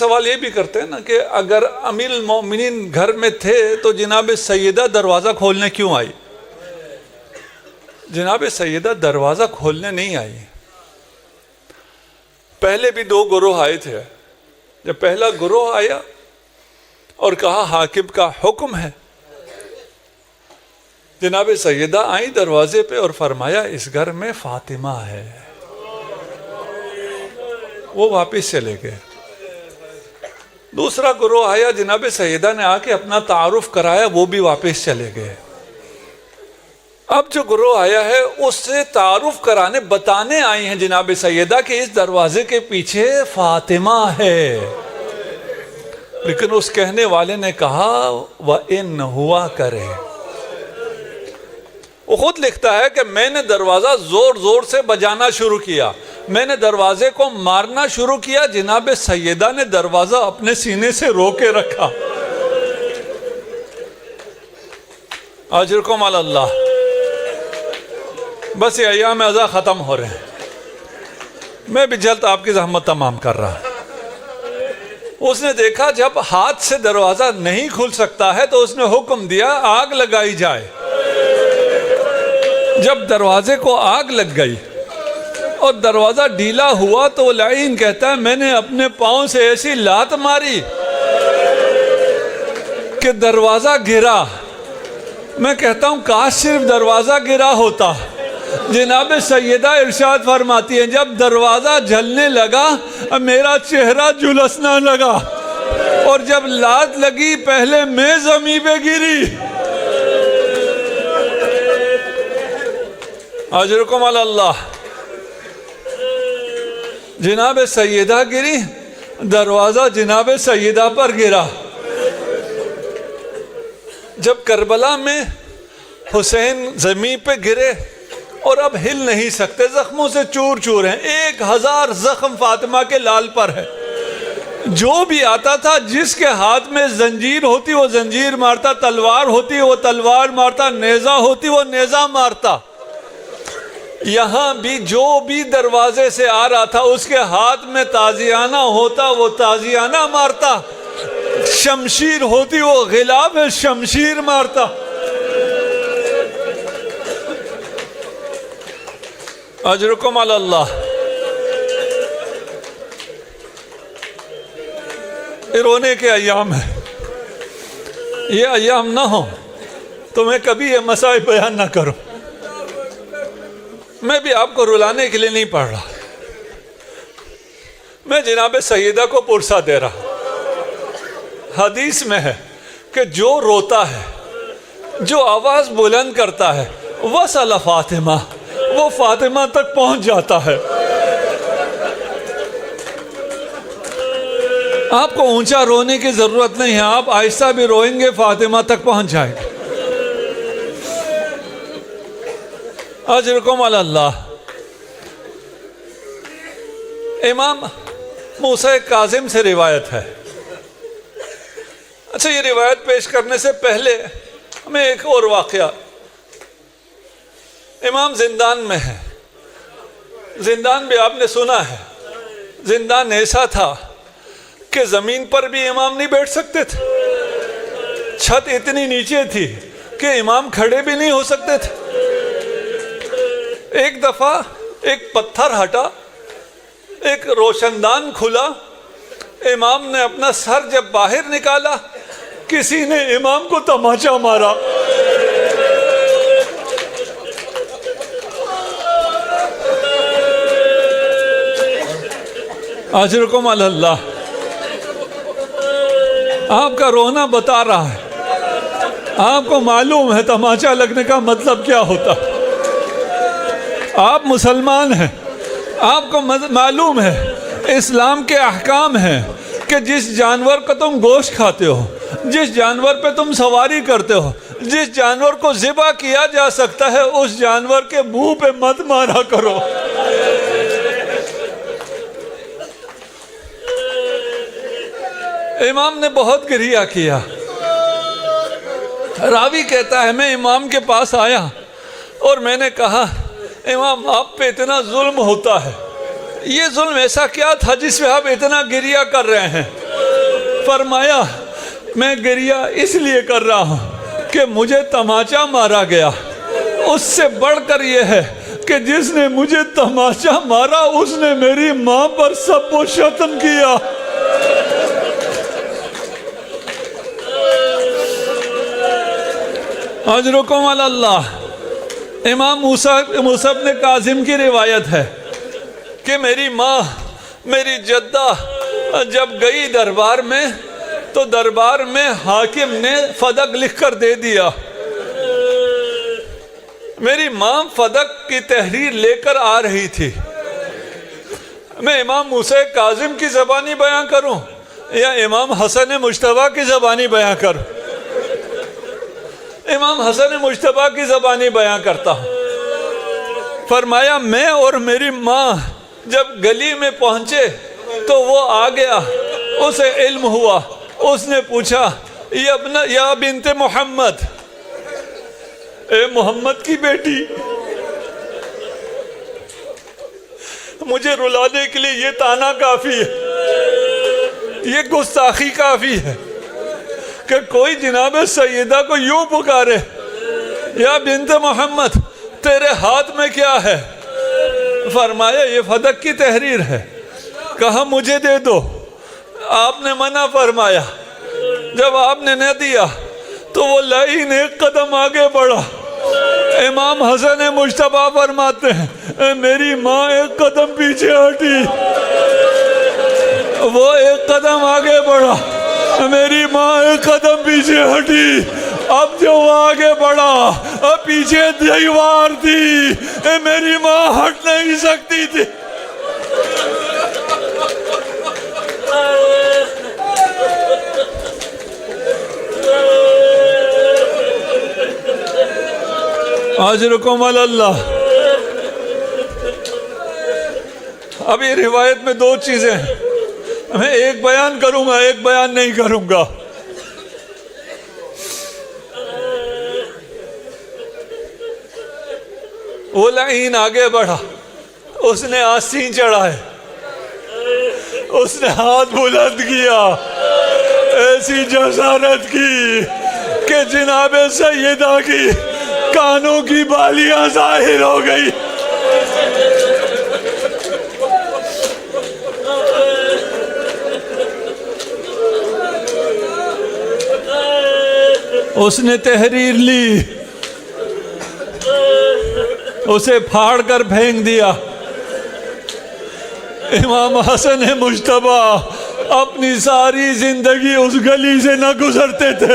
سوال یہ بھی کرتے ہیں نا کہ اگر امیر المومنین گھر میں تھے تو جناب سیدہ دروازہ کھولنے کیوں آئی؟ جناب سیدہ دروازہ کھولنے نہیں آئی. پہلے بھی 2 گروہ آئے تھے. جب پہلا گروہ آیا اور کہا حاکم کا حکم ہے، جناب سیدہ آئیں دروازے پہ اور فرمایا اس گھر میں فاطمہ ہے. وہ واپس چلے گئے. دوسرا گروہ آیا، جناب سیدہ نے آ کے اپنا تعارف کرایا، وہ بھی واپس چلے گئے. اب جو گروہ آیا ہے اس سے تعارف کرانے بتانے آئی ہیں جناب سیدہ کہ اس دروازے کے پیچھے فاطمہ ہے. لیکن اس کہنے والے نے کہا وَإِنْ ہوا کرے. وہ خود لکھتا ہے کہ میں نے دروازہ زور زور سے بجانا شروع کیا، میں نے دروازے کو مارنا شروع کیا، جناب سیدہ نے دروازہ اپنے سینے سے رو کے رکھا. اجرکم علی اللہ. بس یہ ایام ازا ختم ہو رہے ہیں، میں بھی جلد آپ کی زحمت تمام کر رہا. اس نے دیکھا جب ہاتھ سے دروازہ نہیں کھل سکتا ہے تو اس نے حکم دیا آگ لگائی جائے. جب دروازے کو آگ لگ گئی اور دروازہ ڈھیلا ہوا تو وہ لعین کہتا ہے میں نے اپنے پاؤں سے ایسی لات ماری کہ دروازہ گرا. میں کہتا ہوں کاش صرف دروازہ گرا ہوتا. جناب سیدہ ارشاد فرماتی ہیں جب دروازہ جلنے لگا میرا چہرہ جھلسنا لگا، اور جب لات لگی پہلے میں زمین پہ گری. اجرکم علی اللہ. جناب سیدہ گری، دروازہ جناب سیدہ پر گرا. جب کربلا میں حسین زمین پہ گرے اور اب ہل نہیں سکتے، زخموں سے چور چور ہیں، 1000 زخم فاطمہ کے لال پر ہے. جو بھی آتا تھا جس کے ہاتھ میں زنجیر ہوتی وہ زنجیر مارتا، تلوار ہوتی وہ تلوار مارتا، نیزہ ہوتی وہ نیزہ مارتا. یہاں بھی جو بھی دروازے سے آ رہا تھا اس کے ہاتھ میں تازیانہ ہوتا وہ تازیانہ مارتا، شمشیر ہوتی وہ غلاف شمشیر مارتا. اجرکم علی اللہ. رونے کے ایام ہیں. یہ ایام نہ ہو تو میں کبھی یہ مسائل بیان نہ کروں. میں بھی آپ کو رلانے کے لیے نہیں پڑھ رہا، میں جناب سیدہ کو پرسہ دے رہا. حدیث میں ہے کہ جو روتا ہے، جو آواز بلند کرتا ہے، وصل فاطمہ، وہ فاطمہ تک پہنچ جاتا ہے. آپ کو اونچا رونے کی ضرورت نہیں ہے، آپ آہستہ بھی روئیں گے فاطمہ تک پہنچ جائیں گے. اجرکم علی اللہ. امام موسیٰ کاظم سے روایت ہے. اچھا، یہ روایت پیش کرنے سے پہلے ہمیں ایک اور واقعہ. امام زندان میں ہے. زندان بھی آپ نے سنا ہے، زندان ایسا تھا کہ زمین پر بھی امام نہیں بیٹھ سکتے تھے. چھت اتنی نیچے تھی کہ امام کھڑے بھی نہیں ہو سکتے تھے. ایک دفعہ ایک پتھر ہٹا، ایک روشن دان کھلا، امام نے اپنا سر جب باہر نکالا کسی نے امام کو تماچا مارا. اجرکم علی اللہ. آپ کا رونا بتا رہا ہے، آپ کو معلوم ہے تماچا لگنے کا مطلب کیا ہوتا. آپ مسلمان ہیں، آپ کو معلوم ہے اسلام کے احکام ہیں کہ جس جانور کا تم گوشت کھاتے ہو، جس جانور پہ تم سواری کرتے ہو، جس جانور کو ذبح کیا جا سکتا ہے اس جانور کے منہ پہ مت مارا کرو. امام نے بہت گریہ کیا. راوی کہتا ہے میں امام کے پاس آیا اور میں نے کہا امام آپ پہ اتنا ظلم ہوتا ہے، یہ ظلم ایسا کیا تھا جس پہ آپ اتنا گریہ کر رہے ہیں؟ فرمایا میں گریہ اس لیے کر رہا ہوں کہ مجھے تماچا مارا گیا، اس سے بڑھ کر یہ ہے کہ جس نے مجھے تماچا مارا اس نے میری ماں پر سب و شتم کیا۔ اجرکم علی اللہ۔ امام موسیٰ بن کاظم کی روایت ہے کہ میری ماں، میری جدہ جب گئی دربار میں تو دربار میں حاکم نے فدق لکھ کر دے دیا۔ میری ماں فدق کی تحریر لے کر آ رہی تھی۔ میں امام موسیٰ کاظم کی زبانی بیان کروں یا امام حسن مجتبیٰ کی زبانی بیان کروں؟ امام حسن مجتبیٰ کی زبانی بیان کرتا ہوں۔ فرمایا میں اور میری ماں جب گلی میں پہنچے تو وہ آ گیا، اسے علم ہوا، اس نے پوچھا یا بنت محمد، اے محمد کی بیٹی، مجھے رلانے کے لیے یہ تانا کافی ہے، یہ گستاخی کافی ہے کہ کوئی جناب سیدہ کو یوں پکارے، یا بنت محمد تیرے ہاتھ میں کیا ہے؟ فرمایا یہ فدق کی تحریر ہے۔ کہا مجھے دے دو۔ آپ نے منع فرمایا۔ جب آپ نے نہ دیا تو وہ لعین ایک قدم آگے بڑھا۔ امام حسن مجتبیٰ فرماتے ہیں میری ماں ایک قدم پیچھے ہٹی، وہ ایک قدم آگے بڑھا، میری ماں ایک قدم پیچھے ہٹی۔ اب جو وہ آگے بڑھا، اب پیچھے دیوار تھی، میری ماں ہٹ نہیں سکتی تھی۔ اجرکم علی اللہ۔ اب یہ روایت میں دو چیزیں ہیں، میں ایک بیان کروں گا، ایک بیان نہیں کروں گا۔ وہ لعین آگے بڑھا، اس نے آستین چڑھائے، اس نے ہاتھ بلند کیا، ایسی جسارت کی کہ جناب سیدہ کی کانوں کی بالیاں ظاہر ہو گئی۔ اس نے تحریر لی، اسے پھاڑ کر پھینک دیا۔ امام حسن مجتبیٰ اپنی ساری زندگی اس گلی سے نہ گزرتے تھے۔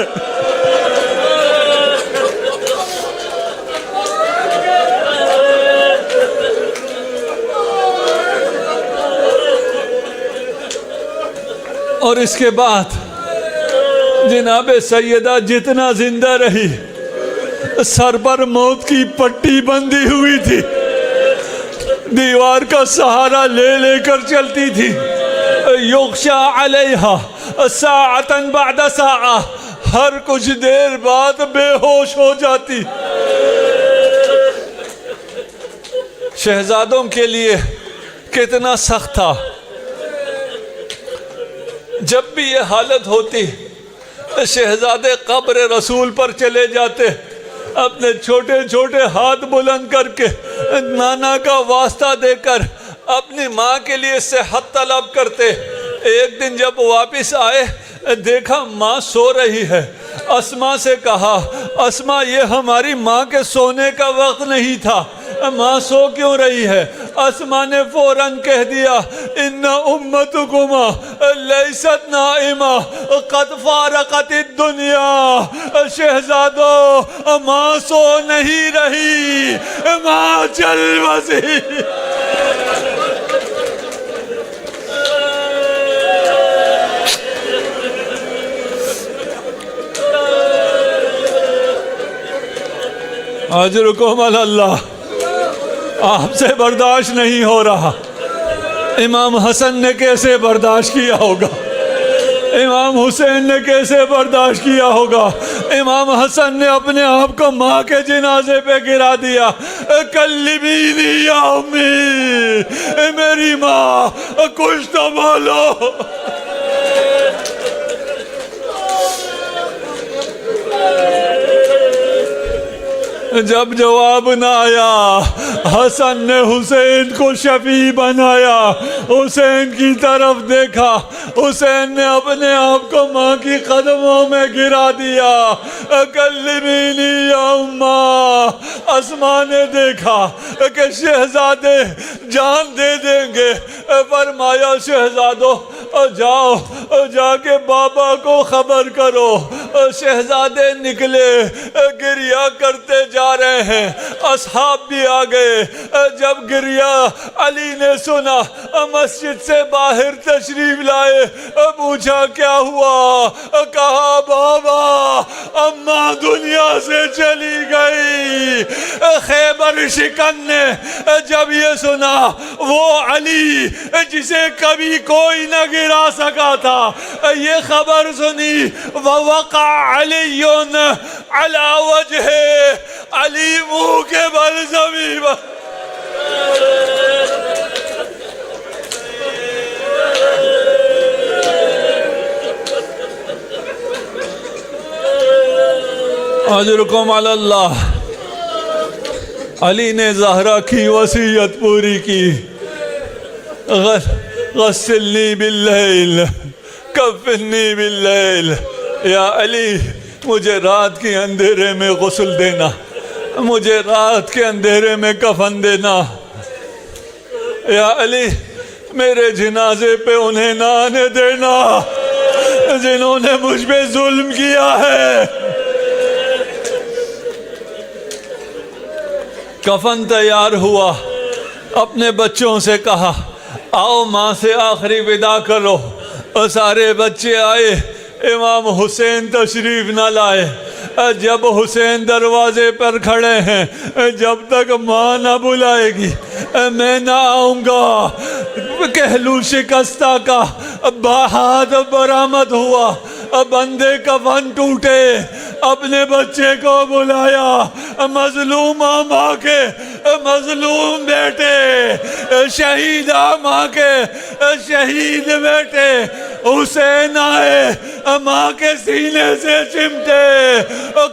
اور اس کے بعد جناب سیدہ جتنا زندہ رہی، سر پر موت کی پٹی بندھی ہوئی تھی، دیوار کا سہارا لے لے کر چلتی تھی۔ یغشا علیہا ساعتاً بعد ساعہ، ہر کچھ دیر بعد بے ہوش ہو جاتی۔ شہزادوں کے لیے کتنا سخت تھا، جب بھی یہ حالت ہوتی شہزادے قبر رسول پر چلے جاتے، اپنے چھوٹے چھوٹے ہاتھ بلند کر کے نانا کا واسطہ دے کر اپنی ماں کے لیے صحت طلب کرتے۔ ایک دن جب واپس آئے دیکھا ماں سو رہی ہے۔ اسما سے کہا اسما یہ ہماری ماں کے سونے کا وقت نہیں تھا، ماں سو کیوں رہی ہے؟ اسما نے فوراً کہہ دیا ان امتکما لیست نائمہ قد فارقت الدنیا، شہزادو ماں سو نہیں رہی، ماں چل بسی۔ اجرکم علی اللہ۔ آپ سے برداشت نہیں ہو رہا۔ امام حسن نے کیسے برداشت کیا ہوگا؟ امام حسین نے کیسے برداشت کیا ہوگا؟ امام حسن نے اپنے آپ کو ماں کے جنازے پہ گرا دیا۔ کلمینی یا امی، میری ماں کچھ تو بولو۔ جب جواب نہ آیا حسن نے حسین کو شفیع بنایا، حسین کی طرف دیکھا، حسین نے اپنے آپ کو ماں کی قدموں میں گرا دیا، کلمینی یا اماں۔ اسماء نے دیکھا کہ شہزادے جان دے دیں گے، فرمایا شہزادو جاؤ جا کے بابا کو خبر کرو۔ شہزادے نکلے، گریہ کرتے جا رہے ہیں، اصحاب بھی آ گئے۔ جب گریہ علی نے سنا، مسجد سے باہر تشریف لائے، پوچھا کیا ہوا؟ کہا بابا اماں دنیا سے چلی گئی۔ خیبر شکن نے جب یہ سنا، وہ علی جسے کبھی کوئی نہ گرا سکا تھا، یہ خبر سنی، وَوَقَعَ عَلِيٌّ عَلَى وَجْهِهِ، علی منہ کے بل زمین پر۔ اجرکم علی اللہ۔ علی نے زہرا کی وصیت پوری کی، غسلنی باللیل کفنی باللیل، یا علی مجھے رات کے اندھیرے میں غسل دینا، مجھے رات کے اندھیرے میں کفن دینا۔ یا علی میرے جنازے پہ انہیں نہ آنے دینا جنہوں نے مجھ پہ ظلم کیا ہے۔ کفن تیار ہوا، اپنے بچوں سے کہا آؤ ماں سے آخری ودا کرو۔ سارے بچے آئے، امام حسین تشریف نہ لائے۔ جب حسین دروازے پر کھڑے ہیں، جب تک ماں نہ بلائے گی میں نہ آؤں گا۔ کہلو شکستہ کا ہاتھ برآمد ہوا، بندے کفن ٹوٹے، اپنے بچے کو بلایا، مظلوم ماں کے مظلوم بیٹے، شہیدہ ماں کے شہید بیٹے حسین آئے، ماں کے سینے سے چمٹے،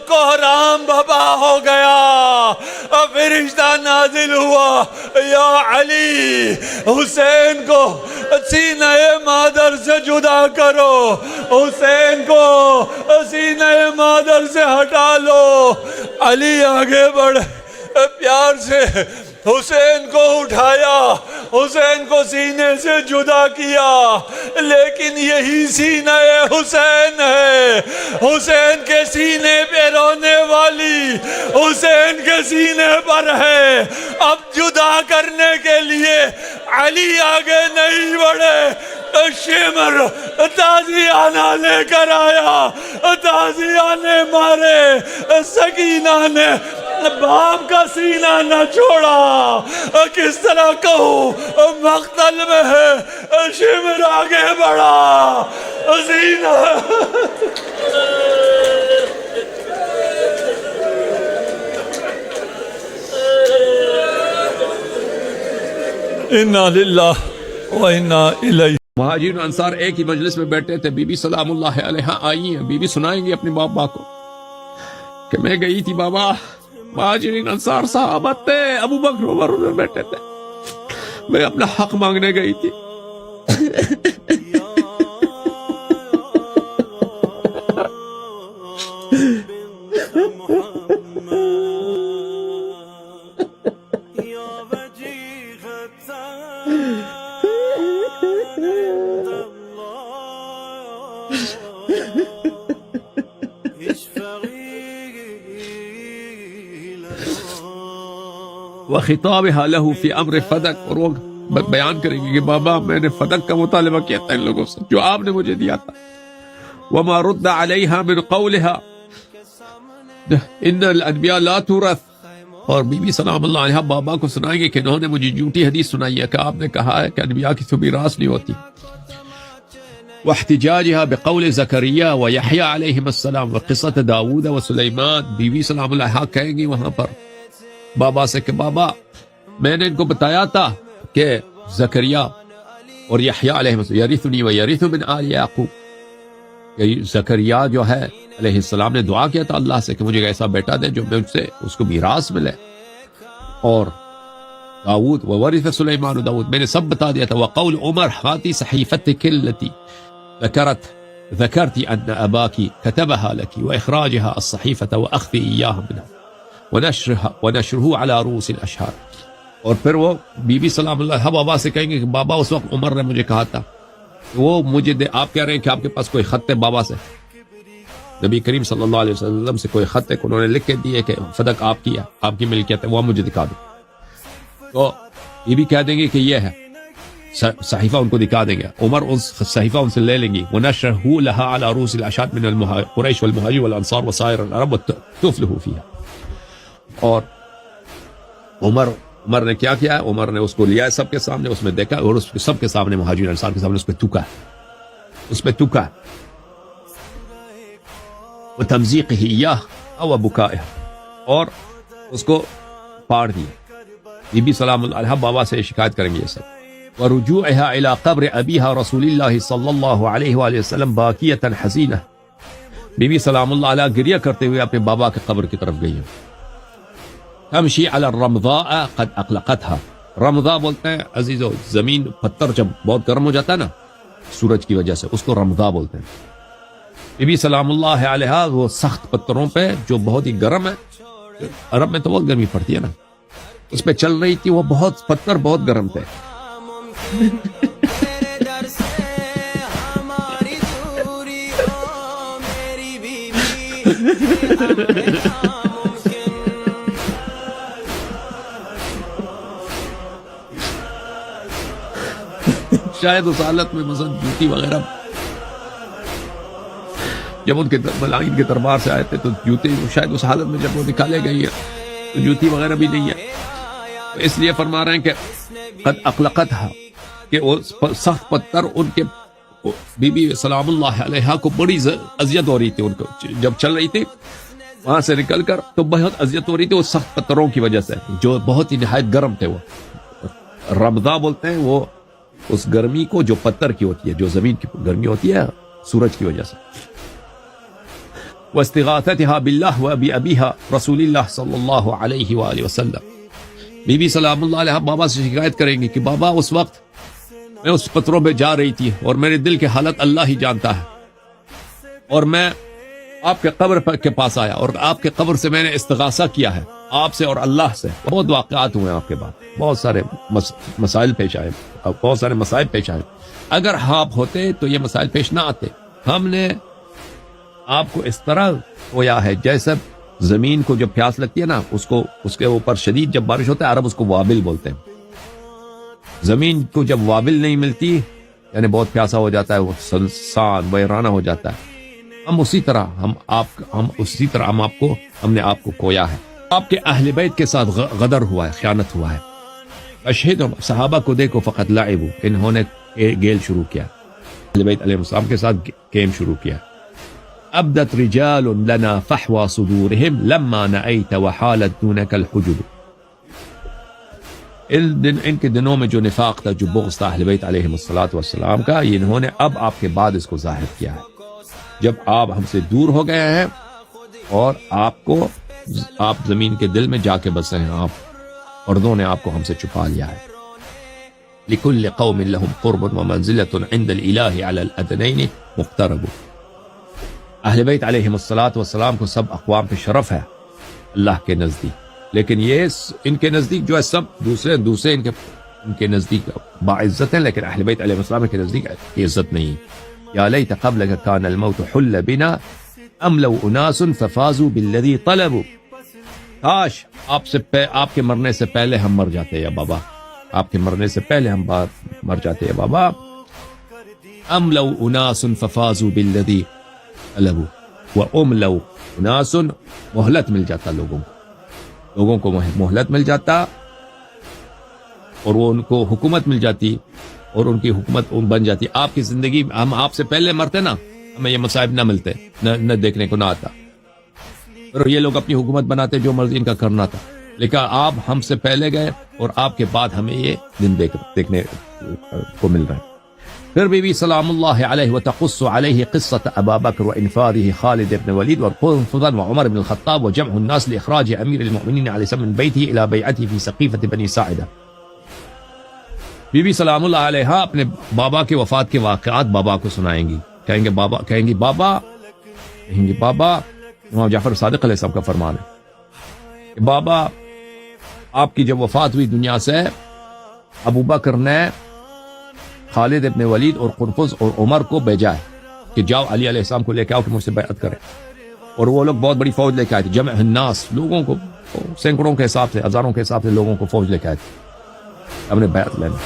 کوہرام ببا ہو گیا۔ فرشتہ نازل ہوا، یا علی حسین کو سینہ مادر سے جدا کرو، حسین کو سینہ مادر سے ہٹا لو۔ علی آگے بڑھے، پیار سے حسین کو اٹھایا، حسین کو سینے سے جدا کیا، لیکن یہی سینہ حسین ہے، حسین کے سینے پہ رونے والی حسین کے سینے پر ہے۔ اب جدا کرنے کے لیے علی آگے نہیں بڑھے، شمر تازیانہ لے کر آیا، تازیانے مارے، سکینہ نے باپ کا سینہ نہ چھوڑا۔ کس طرح کہوں مقتل میں ہے، شمر آگے بڑھا، سینہ انا للہ و انا الیہ۔ مہاجرین انصار ایک ہی مجلس میں بیٹھے تھے، بی بی سلام اللہ علیہا آئی ہیں، بی بی سنائیں گی اپنے بابا کو کہ میں گئی تھی بابا، مہاجرین انصار صحابت تھے، ابو بکر عمر میں بیٹھے تھے، میں اپنا حق مانگنے گئی تھی۔ وخطابها له في امر فدق، اور وہ بیان کریں گے کہ بابا میں نے فدق کا مطالبہ کیا تھا ان لوگوں سے جو آپ نے مجھے دیا تھا۔ وما رد عليها من قولها ان الانبیاء لا تورث، اور بی بی سلام اللہ علیہ بابا کو سنائیں گے کہ انہوں نے مجھے جھوٹی حدیث سنائی ہے کہ آپ نے کہا ہے کہ انبیاء کی میراث نہیں ہوتی۔ واحتجاجها بقول زکریا ویحییٰ علیہم السلام وقصۃ داؤد وسلیمان، بی بی سلام اللہ کہیں گی وہاں پر بابا سے کہ بابا میں نے ان کو بتایا تھا کہ زکریا اور یحییٰ علیہ السلام یرثنی و یرث من آل یعقوب، زکریا جو ہے علیہ السلام نے دعا کیا تھا اللہ سے کہ مجھے ایسا بیٹا دے جو مجھ سے اس کو میراث ملے. اور داؤد وورث سلیمان داؤد میں نے سب بتا دیا تھا. وقول عمر هاتي صحيفتك التي ذكرت أن أباك كتبها لك وإخراجها الصحيفة وأخذ إياها منها ونشره على رؤوس الأشهار. اور پھر وہ بی بی سلام اللہ بابا سے کہیں گے کہ بابا اس وقت عمر نے مجھے کہا تھا وہ مجھے دے. آپ کہہ رہے ہیں کہ آپ کے پاس کوئی خط ہے بابا سے؟ نبی کریم صلی اللہ علیہ وسلم سے کوئی خط ہے کہ انہوں نے لکھ کے دیے کہ صدق آپ کی ہے، آپ کی ملکیت ہے، وہ مجھے دکھا دو. تو یہ بھی کہہ دیں گے کہ یہ ہے صحیفہ، ان کو دکھا دیں گے. عمر اس صحیفہ ان سے لے لیں گی. وَنَشْرَهُ لَهَا عَلَى رُؤُوسِ الْأَشْهَارِ مِنَ قُرَيْشِ وَالْمُهَاجِرِ وَالْأَنصَارِ وَسَائِرِ الْعَرَبِ وَتُفْلِحُ فِيهَا. اور عمر نے کیا کیا ہے؟ عمر نے اس کو لیا ہے سب کے سامنے، اس میں دیکھا اور اس سب کے سامنے مہاجرین انصار کے سامنے اس پہ تھوکا ہے، اس پہ تھوکا ہے. وَتَمْزِيقِهِ إِيَّاهُ أَوْ بُكَائِهِ، اور اس کو پاڑ دیا. بی بی سلام اللہ علیہ بابا سے شکایت کریں گے یہ سب. وَرُجُوعِهَا إِلَىٰ قَبْرِ أَبِيهَا رَسُولِ اللَّهِ صلی اللہ علیہ وآلہ وسلم باکیۃ حزینہ. بی بی سلام اللہ علیہ گریہ کرتے ہوئے اپنے بابا کے قبر کی طرف گئی. تمشی علی الرمضاء قد اقلقتها. رمضاء بولتے ہیں عزیزو زمین پتھر جب بہت گرم ہو جاتا ہے نا سورج کی وجہ سے، اس کو رمضاء بولتے ہیں. بی بی سلام اللہ علیہ وہ سخت پتھروں پہ جو بہت ہی گرم ہے، عرب میں تو بہت گرمی پڑتی ہے نا، اس پہ چل رہی تھی. وہ بہت پتھر بہت گرم تھے. شاید اس حالت میں مثلا جوتی وغیرہ جب ان کے ملائن کے دربار سے آئے تھے تو جوتے شاید اس حالت میں جب وہ نکالے گئے ہیں تو جوتی وغیرہ بھی نہیں ہے. تو اس لیے فرما رہے ہیں کہ قد اقلقتها کہ وہ سخت پتھر ان کے بی بی سلام اللہ علیہ کو بڑی اذیت ہو رہی تھی. ان کو جب چل رہی تھی وہاں سے نکل کر تو بہت اذیت ہو رہی تھی وہ سخت پتھروں کی وجہ سے جو بہت ہی نہایت گرم تھے. وہ رمضاء بولتے ہیں وہ اس گرمی کو جو پتھر کی ہوتی ہے، جو زمین کی گرمی ہوتی ہے سورج کی وجہ سے. واستغاثتها بالله وابي ابيها رسول اللہ صلی اللہ علیہ وآلہ وسلم. بی بی سلام اللہ علیہ بابا سے شکایت کریں گے کہ بابا اس وقت میں اس پتھروں پہ جا رہی تھی اور میرے دل کی حالت اللہ ہی جانتا ہے، اور میں آپ کے قبر کے پاس آیا اور آپ کے قبر سے میں نے استغاثہ کیا ہے آپ سے اور اللہ سے. بہت واقعات ہوئے آپ کے بعد، بہت سارے مسائل پیش آئے، بہت سارے مسائل پیش آئے. اگر آپ ہوتے تو یہ مسائل پیش نہ آتے. ہم نے آپ کو اس طرح ہویا ہے جیسے زمین کو جب پیاس لگتی ہے نا اس کے اوپر شدید جب بارش ہوتا ہے، عرب اس کو وابل بولتے ہیں. زمین کو جب وابل نہیں ملتی یعنی بہت پیاسا ہو جاتا ہے، وہ سنسان ویرانہ ہو جاتا ہے. ہم اسی طرح ہم نے آپ کو کویا ہے. آپ کے اہل بیت کے ساتھ غدر ہوا ہے، خیانت ہوا ہے. اشہد صحابہ کو دیکھو فقط لعبوا، انہوں نے گیل شروع کیا، اہل بیت علیہ السلام کے ساتھ گیم شروع کیا. ابدت رجال لنا فحوى صدورهم لما نأيت وحالت دونك الحجب. ان کے دنوں میں جو نفاق تھا، جو بغض تھا اہل بیت علیہ السلام کا، یہ انہوں نے اب آپ کے بعد اس کو ظاہر کیا ہے جب آپ ہم سے دور ہو گئے ہیں اور آپ زمین کے دل میں جا کے بسے ہیں. آپ مردوں نے آپ کو ہم سے چھپا لیا ہے. لكل قوم لهم قرب ومنزلة عند الإله على الأدنين مقترب. اہل بیت علیہ السلام کو سب اقوام پہ شرف ہے اللہ کے نزدیک، لیکن یہ ان کے نزدیک جو ہے سب دوسرے ان کے نزدیک باعزت ہیں، لیکن اہل بیت علیہ السلام کے نزدیک عزت نہیں. یا لیت قبلک کان الموت حل بنا ام لو اناس ففازوا بالذی طلبوا. کاش آپ کے مرنے سے پہلے ہم مر جاتے یا بابا، آپ کے مرنے سے پہلے ہم مر جاتے یا بابا. ام لو اناس ففازوا بالذی طلبوا واملوا اناس، مہلت مل جاتا لوگوں کو مہلت مل جاتا اور وہ ان کو حکومت مل جاتی اور ان کی حکومت بن جاتی. آپ کی زندگی ہم آپ سے پہلے مرتے نا، ہمیں یہ مصائب نہ ملتے، نہ دیکھنے کو نہ آتا، اور یہ لوگ اپنی حکومت بناتے جو مرضی ان کا کرنا تھا. لیکن آپ ہم سے پہلے گئے اور آپ کے بعد ہمیں یہ دن دیکھنے کو مل رہا ہے. پھر بی بی سلام اللہ علیہ وتقص علیہ قصة ابا بکر وانفاذه خالد بن ولید وقنفذا وعمر بن الخطاب وجمع الناس لاخراج امیر المؤمنین علیہ السلام من بیته الى بیعته في سقیفة بنی ساعدہ. بی بی سلام اللہ علیہ اپنے بابا کے وفات کے واقعات بابا کو سنائیں گی. کہیں گے بابا امام جعفر صادق علیہ السلام کا فرمان ہے کہ بابا آپ کی جب وفات ہوئی دنیا سے، ابو بکر نے خالد ابن ولید اور قنفذ اور عمر کو بھیجا ہے کہ جاؤ علی علیہ السلام کو لے کے آؤ کہ مجھ سے بیعت کریں. اور وہ لوگ بہت بڑی فوج لے کے آئے تھے، جمع الناس، لوگوں کو سینکڑوں کے حساب سے، ہزاروں کے حساب سے لوگوں کو فوج لے کے آئے تھے اپنے بیعت لینے.